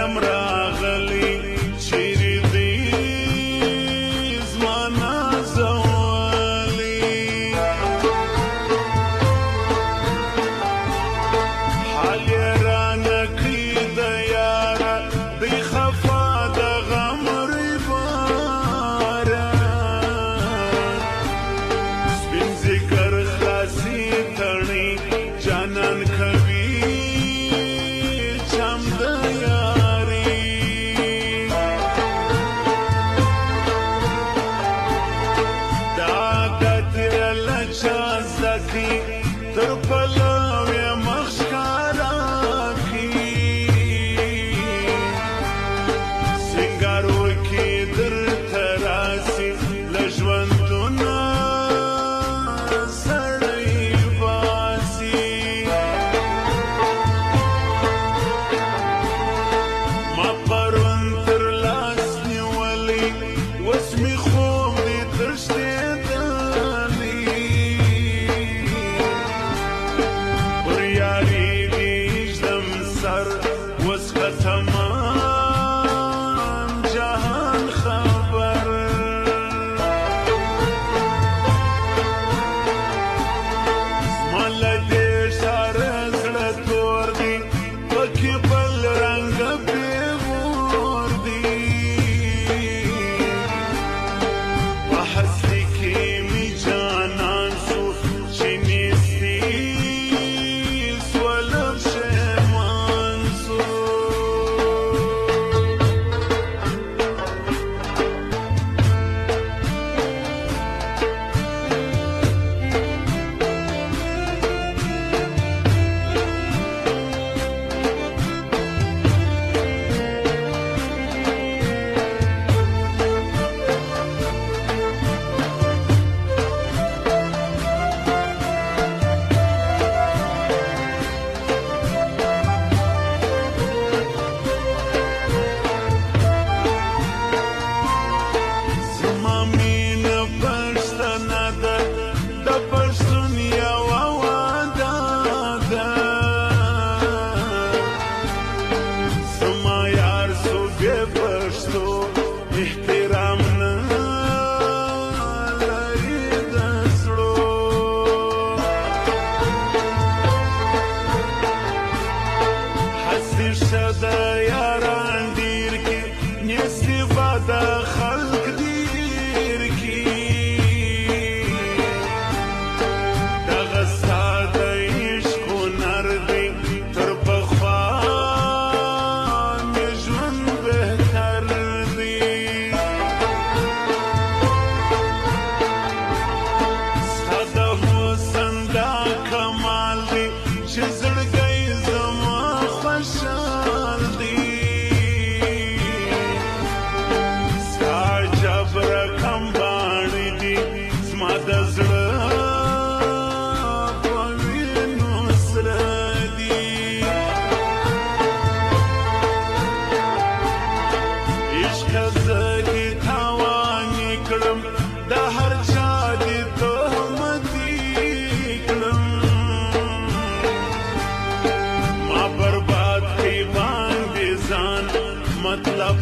یم راغلی چیرې دی زما نازولی حال یې رانه کړي د یاره دی خفا د غم ریباره سپین ذکر خلاصي تڼي جانان کوي چم د یاري دا عادت یې له چا زده کړي تر پلو یې مخ ښکاره کړي سینګار وکړي درته راسي له ژوندونه سړی باسي ما پرون تر لاس نیولی اوس مې خوب دی تښتېدلی پر یاري ږدم سر اوس که تمام جهان خبر زما له دې ښاره زړه تور دی پکې بل رنګه پیغور دی په هستي کې مې جانان شو چې نیستي سوله پښېمان شو زما مینه پښتنه ده د پښتون یوه وعده ده زما یار سو بې پښتو احترام نه لري د زړو هسې ښه د یاران ډېر کې نیستي بده خلک ډېر کې دغه ستا د عشق هنر دی تر پخوا مې ژوند بهتر دی ستا د حسن دا کمال دی چې زړګی زما خوشحال دی ستا عجب رقم باڼې دي زما د زړه په وینو سره دي عشقه زه دې تاوانې کړم د هر چا دې تهمتې کړم ما برباد کړي باندې ځان مطلب